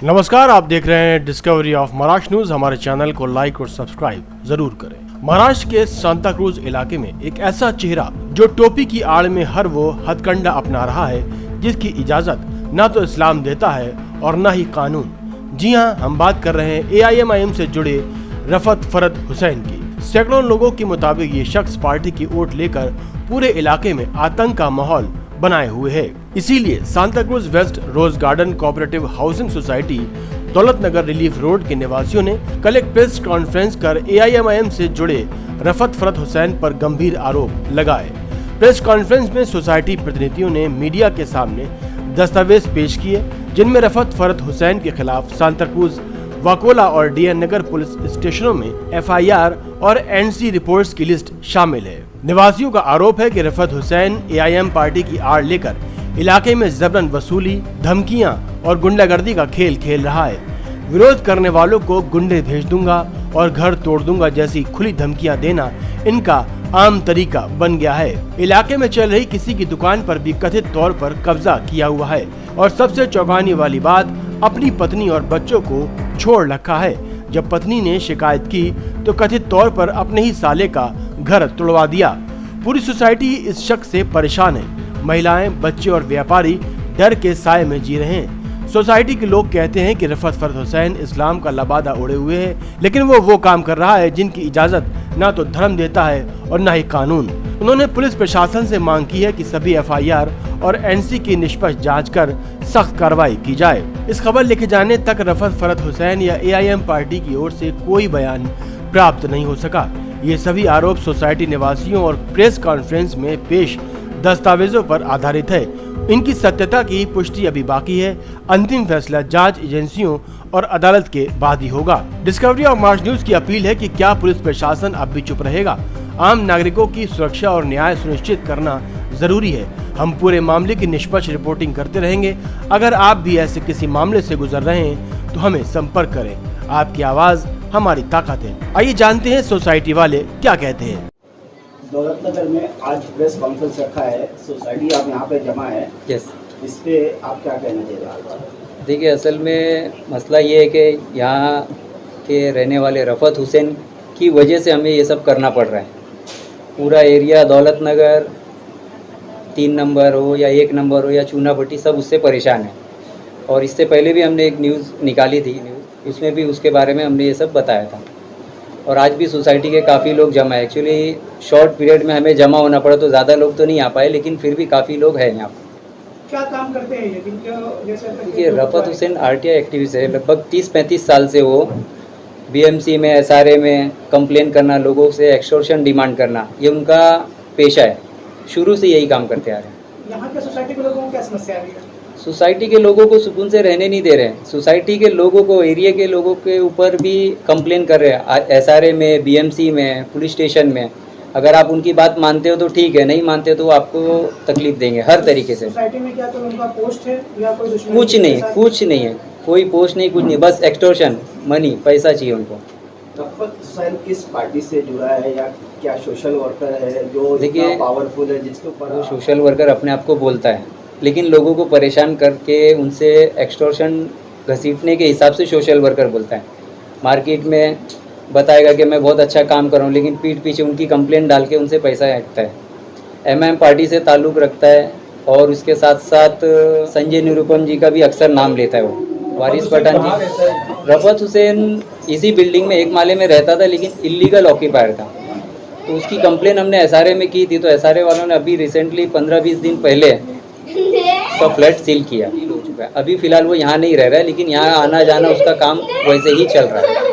नमस्कार, आप देख रहे हैं डिस्कवरी ऑफ महाराष्ट्र न्यूज। हमारे चैनल को लाइक और सब्सक्राइब जरूर करें। महाराष्ट्र के सांता क्रूज इलाके में एक ऐसा चेहरा जो टोपी की आड़ में हर वो हथकंडा अपना रहा है जिसकी इजाजत न तो इस्लाम देता है और न ही कानून। जी हां, हम बात कर रहे हैं AIMIM से जुड़े रफत फरद हुसैन की। सैकड़ों लोगों के मुताबिक ये शख्स पार्टी की वोट लेकर पूरे इलाके में आतंक का माहौल बनाए हुए है। इसीलिए Santa Cruz West Rose Garden Cooperative Housing Society Daulat Nagar relief road के निवासियों ने कल एक प्रेस कॉन्फ्रेंस कर AIMIM से जुड़े रफत फरद हुसैन पर गंभीर आरोप लगाए। प्रेस कॉन्फ्रेंस में सोसाइटी प्रतिनिधियों ने मीडिया के सामने दस्तावेज पेश किए जिनमें रफत फरद हुसैन के खिलाफ सांता क्रूज, वाकोला और DN नगर पुलिस स्टेशनों में FIR और NC रिपोर्ट्स की लिस्ट शामिल है। निवासियों का आरोप है कि रफत हुसैन AIM पार्टी की आड़ लेकर इलाके में जबरन वसूली, धमकियां और गुंडागर्दी का खेल खेल रहा है। विरोध करने वालों को गुंडे भेज दूंगा और घर तोड़ दूंगा जैसी खुली धमकियां देना इनका आम तरीका बन गया है। इलाके में चल रही किसी की दुकान पर भी कथित तौर पर कब्जा किया हुआ है और सबसे चौंकाने वाली बात, अपनी पत्नी और बच्चों को छोड़ रखा है। जब पत्नी ने शिकायत की तो कथित तौर पर अपने ही साले का घर तोड़वा दिया। पूरी सोसाइटी इस शख्स से परेशान है। महिलाएं, बच्चे और व्यापारी डर के साए में जी रहे हैं। सोसाइटी के लोग कहते हैं कि रफत फरद हुसैन इस्लाम का लबादा ओढ़े हुए है, लेकिन वो काम कर रहा है जिनकी इजाजत न तो धर्म देता है और न ही कानून। उन्होंने पुलिस प्रशासन से मांग की है कि सभी FIR और NC की निष्पक्ष जांच कर सख्त कार्रवाई की जाए। इस खबर लिखे जाने तक रफत फरद हुसैन या AIM पार्टी की ओर से कोई बयान प्राप्त नहीं हो सका। ये सभी आरोप सोसाइटी निवासियों और प्रेस कॉन्फ्रेंस में पेश दस्तावेजों पर आधारित है। इनकी सत्यता की पुष्टि अभी बाकी है। अंतिम फैसला जांच एजेंसियों और अदालत के बाद ही होगा। डिस्कवरी ऑफ महाराष्ट्र न्यूज की अपील है कि क्या पुलिस प्रशासन अब भी चुप रहेगा? आम नागरिकों की सुरक्षा और न्याय सुनिश्चित करना जरूरी है। हम पूरे मामले की निष्पक्ष रिपोर्टिंग करते रहेंगे। अगर आप भी ऐसे किसी मामले से गुजर रहे हैं तो हमें संपर्क करें। आपकी आवाज हमारी ताकत है। आइए जानते हैं सोसाइटी वाले क्या कहते हैं। दौलत नगर में आज प्रेस कॉन्फ्रेंस रखा है, सोसाइटी आप यहाँ पे जमा है। यस, इस पे आप क्या कहना चाहिए? देखिए, असल में मसला ये है कि यहाँ के रहने वाले रफत हुसैन की वजह से हमें ये सब करना पड़ रहा है। पूरा एरिया दौलत नगर 3 नंबर हो या 1 नंबर हो या चूनापट्टी, सब उससे परेशान है। और इससे पहले भी हमने एक न्यूज़ निकाली थी, उसमें भी उसके बारे में हमने ये सब बताया था। और आज भी सोसाइटी के काफ़ी लोग जमा है। एक्चुअली शॉर्ट पीरियड में हमें जमा होना पड़ा तो ज़्यादा लोग तो नहीं आ पाए, लेकिन फिर भी काफ़ी लोग हैं यहाँ पर। क्या काम करते हैं ये? देखिए, रफत हुसैन RTI एक्टिविस्ट है। लगभग 30-35 साल से वो BMC में, SRA में कंप्लेन करना, लोगों से एक्सटॉर्शन डिमांड करना, ये उनका पेशा है। शुरू से यही काम करते आ रहे हैं। यहाँ के सोसाइटी के लोगों को क्या समस्या आ रही है? सोसाइटी के लोगों को सुकून से रहने नहीं दे रहे हैं। सोसाइटी के लोगों को, एरिया के लोगों के ऊपर भी कंप्लेन कर रहे हैं। SRA में, BMC में, पुलिस स्टेशन में। अगर आप उनकी बात मानते हो तो ठीक है, नहीं मानते तो आपको तकलीफ देंगे हर तरीके से। सोसाइटी में क्या तो उनका पोस्ट है या कोई दुश्मनी? कुछ नहीं है, कोई पोस्ट नहीं, कुछ नहीं, बस एक्सटॉर्शन, मनी, पैसा चाहिए उनको। रफत हुसैन किस पार्टी से जुड़ा है या क्या सोशल वर्कर है जो देखिए, पावरफुल है जिसके ऊपर? वो सोशल वर्कर अपने आप को बोलता है, लेकिन लोगों को परेशान करके उनसे एक्सटॉर्शन घसीटने के हिसाब से सोशल वर्कर बोलता है। मार्केट में बताएगा कि मैं बहुत अच्छा काम कर रहा हूँ, लेकिन पीठ पीछे उनकी कंप्लेंट डाल के उनसे पैसा ऐंठता है। MIM पार्टी से ताल्लुक़ रखता है और उसके साथ साथ संजय निरुपम जी का भी अक्सर नाम लेता है। वो वारिस पठान जी, रफत हुसैन इसी बिल्डिंग में 1 माले में रहता था, लेकिन इलीगल ऑक्यूपायर था। तो उसकी कंप्लेन हमने SRA में की थी, तो SRA वालों ने अभी रिसेंटली 15-20 दिन पहले उसका फ्लैट सील किया हो चुका है। अभी फ़िलहाल वो यहाँ नहीं रह रहा है, लेकिन यहाँ आना जाना उसका काम वैसे ही चल रहा है।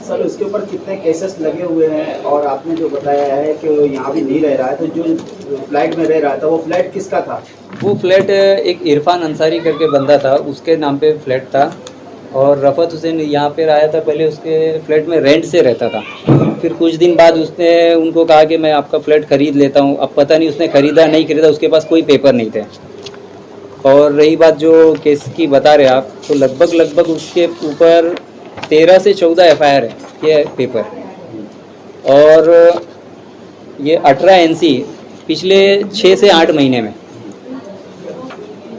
सर, उसके ऊपर कितने केसेस लगे हुए हैं? और आपने जो बताया है कि वो यहाँ भी नहीं रह रहा है, तो जो फ्लैट में रह रहा था वो फ्लैट किसका था? वो फ्लैट एक इरफान अंसारी करके बंदा था, उसके नाम पे फ्लैट था। और रफत हुसैन यहाँ पे आया था, पहले उसके फ्लैट में रेंट से रहता था। फिर कुछ दिन बाद उसने उनको कहा कि मैं आपका फ्लैट ख़रीद लेता हूँ। अब पता नहीं उसने ख़रीदा नहीं ख़रीदा, उसके पास कोई पेपर नहीं थे। और रही बात जो केस की बता रहे आप, तो लगभग उसके ऊपर 13 से 14 FIR है ये पेपर। और ये 18 NC पिछले 6 से 8 महीने में।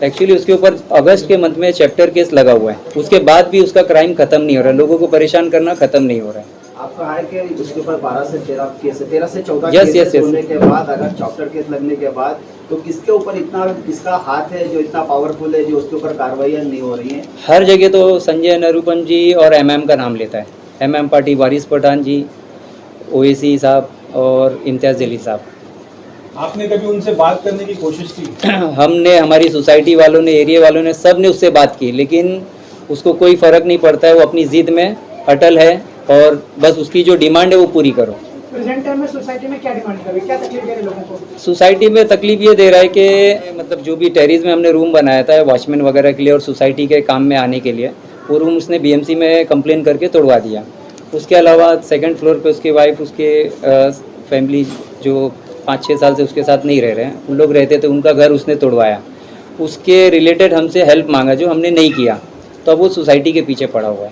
एक्चुअली उसके ऊपर अगस्त के मंथ में चैप्टर केस लगा हुआ है, उसके बाद भी उसका क्राइम खत्म नहीं हो रहा है, लोगों को परेशान करना खत्म नहीं हो रहा है। आपका है कि उसके ऊपर 12 से 13 केस है, 13 से 14 Yes, केस yes. होने के बाद अगर चॉप्टर केस लगने के बाद तो किसके ऊपर इतना, किसका हाथ है जो इतना पावरफुल है जो उसके ऊपर कार्रवाइयाँ नहीं हो रही हैं? हर जगह तो संजय निरूपम जी और एमएम का नाम लेता है, एमएम पार्टी वारिस पठान जी, ओएसी साहब और इम्तियाज़ जलील साहब। आपने कभी उनसे बात करने की कोशिश की? हमने, हमारी सोसाइटी वालों ने, एरिया वालों ने, सब ने उससे बात की, लेकिन उसको कोई फ़र्क नहीं पड़ता है, वो अपनी ज़िद में अटल है और बस उसकी जो डिमांड है वो पूरी करो। प्रेजेंट टाइम में सोसाइटी में क्या डिमांड कर रही है, क्या तकलीफ दे रहे हैं लोगों को? सोसाइटी में तकलीफ ये दे रहा है कि मतलब जो भी टेरेस में हमने रूम बनाया था वॉचमैन वगैरह के लिए और सोसाइटी के काम में आने के लिए, वो रूम उसने बीएमसी में कंप्लेन करके तोड़वा दिया। उसके अलावा सेकंड फ्लोर पे उसकी वाइफ, उसके फैमिली जो 5-6 साल से उसके साथ नहीं रह रहे हैं, उन लोग रहते थे, उनका घर उसने तोड़वाया। उसके रिलेटेड हमसे हेल्प मांगा जो हमने नहीं किया, तो अब वो सोसाइटी के पीछे पड़ा हुआ है।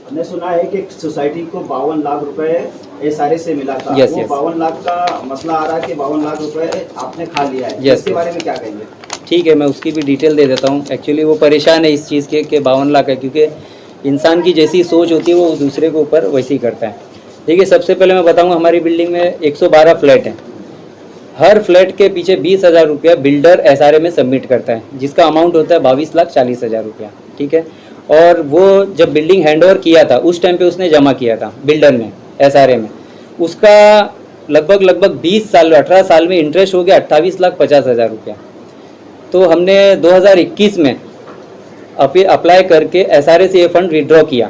हमने सुना है कि सोसाइटी को 52 लाख रुपए एसआरए से मिला था। Yes, वो yes. 52 लाख का मसला आ रहा है कि 52 लाख रुपए आपने खा लिया है। Yes, इसके yes. बारे में क्या कहेंगे? ठीक है, मैं उसकी भी डिटेल दे देता हूँ। एक्चुअली वो परेशान है इस चीज़ के कि 52 लाख है, क्योंकि इंसान की जैसी सोच होती है वो दूसरे के ऊपर वैसे ही करता है। देखिए, सबसे पहले मैं बताऊँगा, हमारी बिल्डिंग में 112 फ्लैट हैं। हर फ्लैट के पीछे 20,000 रुपया बिल्डर एसआरए में सबमिट करता है, जिसका अमाउंट होता है 22,40,000 रुपया। ठीक है, और वो जब बिल्डिंग हैंडओवर किया था उस टाइम पे उसने जमा किया था बिल्डर ने एसआरए में, उसका लगभग 20 साल 18 साल में इंटरेस्ट हो गया 28,50,000 रुपया। तो हमने 2021 में अप्लाई करके एसआरए से ये फंड विड्रॉ किया,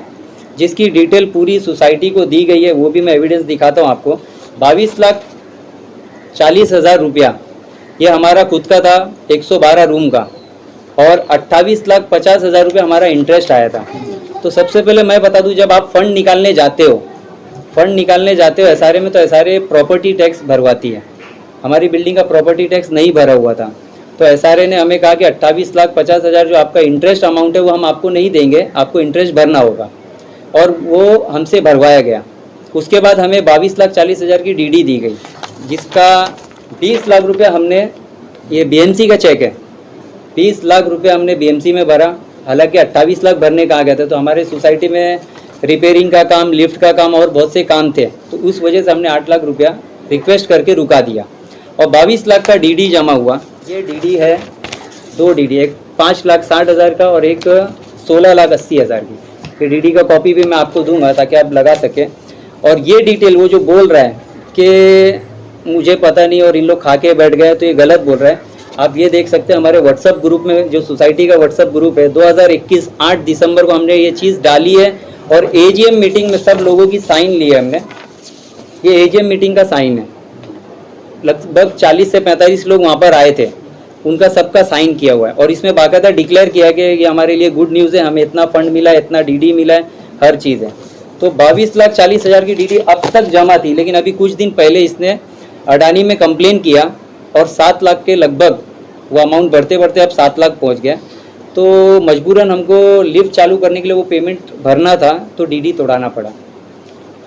जिसकी डिटेल पूरी सोसाइटी को दी गई है, वो भी मैं एविडेंस दिखाता हूँ आपको। 22,40,000 रुपया ये हमारा खुद का था 112 रूम का, और 28,50,000 रुपये हमारा इंटरेस्ट आया था। तो सबसे पहले मैं बता दूं, जब आप फंड निकालने जाते हो एसआरए में, तो एसआरए प्रॉपर्टी टैक्स भरवाती है। हमारी बिल्डिंग का प्रॉपर्टी टैक्स नहीं भरा हुआ था, तो एसआरए ने हमें कहा कि 28,50,000 जो आपका इंटरेस्ट अमाउंट है वो हम आपको नहीं देंगे, आपको इंटरेस्ट भरना होगा, और वो हमसे भरवाया गया। उसके बाद हमें 22,40,000 की डीडी दी गई, जिसका 20 लाख रुपये हमने, ये बीएमसी का चेक है, 20 लाख रुपये हमने बीएमसी में भरा, हालांकि 28 लाख भरने का आ गया था। तो हमारे सोसाइटी में रिपेयरिंग का काम, लिफ्ट का काम और बहुत से काम थे, तो उस वजह से हमने 8 लाख रुपया रिक्वेस्ट करके रुका दिया, और 22 लाख का डीडी जमा हुआ। ये डीडी है, 2 डीडी, एक 5,60,000 का और एक 16,80,000 की। ये डीडी का कॉपी भी मैं आपको दूंगा ताकि आप लगा सकें। और ये डिटेल, वो जो बोल रहा है कि मुझे पता नहीं और इन लोग खा के बैठ गए, तो ये गलत बोल रहा है। आप ये देख सकते हैं हमारे व्हाट्सअप ग्रुप में, जो सोसाइटी का व्हाट्सअप ग्रुप है, 2021 8 दिसंबर को हमने ये चीज़ डाली है, और एजीएम मीटिंग में सब लोगों की साइन ली है हमने। ये एजीएम मीटिंग का साइन है, लगभग 40 से 45 लोग वहाँ पर आए थे, उनका सबका साइन किया हुआ है, और इसमें बाकायदा डिक्लेयर किया कि ये हमारे लिए गुड न्यूज़ है, हमें इतना फंड मिला है, इतना डीडी मिला है, हर चीज़ है। तो 22,40,000 की डीडी अब तक जमा थी, लेकिन अभी कुछ दिन पहले इसने अडानी में कंप्लेन किया और 7 लाख के लगभग वो अमाउंट बढ़ते बढ़ते अब 7 लाख पहुंच गया। तो मजबूरन हमको लिफ्ट चालू करने के लिए वो पेमेंट भरना था, तो डीडी तोड़ाना पड़ा।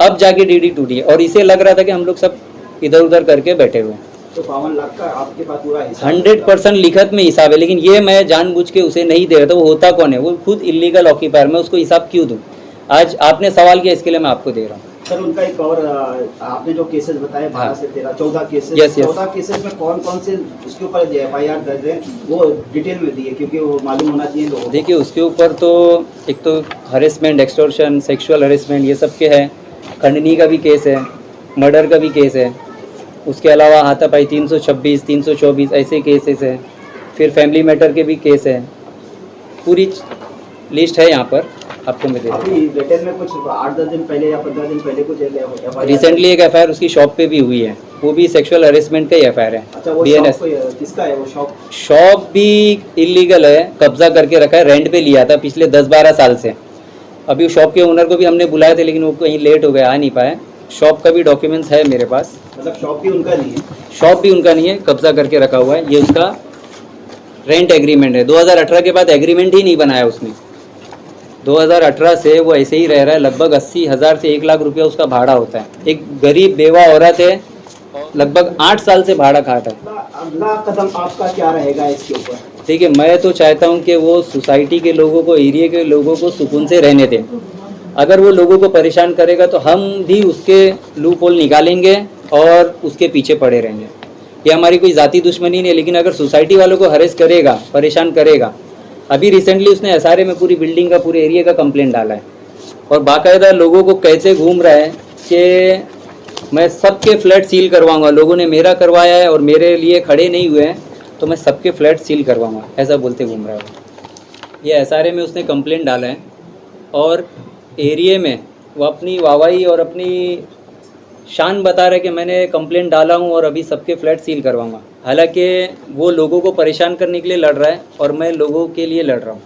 अब जाके डीडी टूटी, और इसे लग रहा था कि हम लोग सब इधर उधर करके बैठे हुए हैं। तो 52 लाख का आपके पास पूरा हिसाब 100% लिखत में हिसाब है, लेकिन ये मैं जानबूझ के उसे नहीं दे रहा था। वो होता कौन है? वो खुद इलीगल ऑक्यूपायर, मैं उसको हिसाब क्यों दूँ? आज आपने सवाल किया, इसके लिए मैं आपको दे रहा हूँ। सर, उनका एक और आपने जो केसेस बताए 12 से 13 14 केसेस, Yes, yes. 14 केसेस में कौन कौन से उसके ऊपर एफआईआर दर्ज है, वो डिटेल में दिए, क्योंकि वो मालूम होना चाहिए लोगों को। देखिए, उसके ऊपर तो एक तो हरेसमेंट, एक्सटॉर्शन, सेक्सुअल हरेसमेंट, ये सब के है। खंडनी का भी केस है, मर्डर का भी केस है, उसके अलावा हाथापाई 326, 324 ऐसे केसेस हैं। फिर फैमिली मैटर के भी केस है, पूरी लिस्ट है यहाँ पर, आपको मैं दे दूँ। अभी डिटेल में कुछ 8-10 दिन पहले या 15 दिन पहले कुछ FIR रिसेंटली एक एफआईआर उसकी शॉप पे भी हुई है, वो भी सेक्सुअल हरेसमेंट का ही एफआईआर है। अच्छा, वो BNS शॉप किसका है? वो शॉप भी इलीगल है, कब्जा करके रखा है, रेंट पे लिया था पिछले 10-12 साल से। अभी उस शॉप के ओनर को भी हमने बुलाया था, लेकिन वो कहीं लेट हो गया, आ नहीं पाए। शॉप का भी डॉक्यूमेंट्स है मेरे पास। मतलब शॉप भी उनका नहीं है? शॉप भी उनका नहीं है, कब्जा करके रखा हुआ है। ये उसका रेंट एग्रीमेंट है, 2018 के बाद एग्रीमेंट ही नहीं बनाया उसने। 2018 से वो ऐसे ही रह रहा है। लगभग 80,000 से 1 लाख रुपया उसका भाड़ा होता है। एक गरीब बेवा औरत है, लगभग 8 साल से भाड़ा खाट है। अगला कदम आपका क्या रहेगा इसके ऊपर? देखिए, मैं तो चाहता हूँ कि वो सोसाइटी के लोगों को, एरिया के लोगों को सुकून से रहने दें। अगर वो लोगों को परेशान करेगा तो हम भी उसके लूप होल निकालेंगे और उसके पीछे पड़े रहेंगे। ये हमारी कोई ज़ाती दुश्मनी नहीं है, लेकिन अगर सोसाइटी वालों को हरेस करेगा, परेशान करेगा। अभी रिसेंटली उसने एसआरए में पूरी बिल्डिंग का, पूरे एरिया का कंप्लेंट डाला है और बाकायदा लोगों को कहते घूम रहा है कि मैं सबके फ्लैट सील करवाऊंगा, लोगों ने मेरा करवाया है और मेरे लिए खड़े नहीं हुए हैं तो मैं सबके फ्लैट सील करवाऊंगा, ऐसा बोलते घूम रहा है। ये एसआरए में उसने कंप्लेंट डाला है और एरिया में वो अपनी वाहवाही और अपनी शान बता रहा है कि मैंने कंप्लेंट डाला हूँ और अभी सबके फ्लैट सील करवाऊंगा। हालांकि वो लोगों को परेशान करने के लिए लड़ रहा है और मैं लोगों के लिए लड़ रहा हूँ।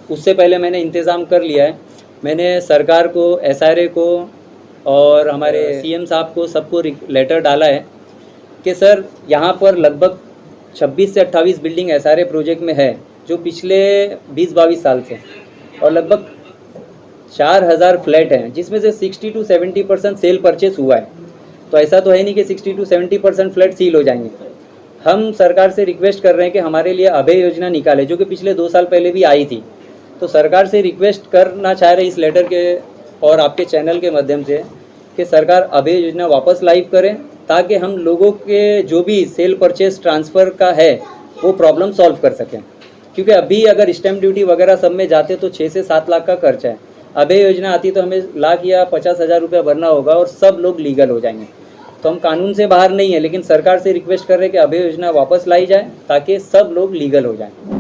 उससे पहले मैंने इंतज़ाम कर लिया है। मैंने सरकार को, एसआरए को और हमारे सीएम साहब को, सबको लेटर डाला है कि सर यहाँ पर लगभग 26 से 28 बिल्डिंग एसआरए प्रोजेक्ट में है जो पिछले 20-22 साल से, और लगभग 4000 फ्लैट हैं जिसमें से 60 to 70% सेल परचेस हुआ है। तो ऐसा तो है नहीं कि 60 to 70% फ्लैट सील हो जाएंगे। हम सरकार से रिक्वेस्ट कर रहे हैं कि हमारे लिए अभय योजना निकाले, जो कि पिछले 2 साल पहले भी आई थी। तो सरकार से रिक्वेस्ट करना चाह रहे इस लेटर के और आपके चैनल के माध्यम से कि सरकार अभय योजना वापस लाइव करें, ताकि हम लोगों के जो भी सेल परचेस ट्रांसफ़र का है वो प्रॉब्लम सॉल्व कर सकें। क्योंकि अभी अगर स्टैम्प ड्यूटी वगैरह सब में जाते तो 6 से 7 लाख का खर्चा है। अभय योजना आती तो हमें लाख या 50,000 रुपया भरना होगा और सब लोग लीगल हो जाएंगे। तो हम कानून से बाहर नहीं है, लेकिन सरकार से रिक्वेस्ट कर रहे हैं कि अभय योजना वापस लाई जाए ताकि सब लोग लीगल हो जाएं।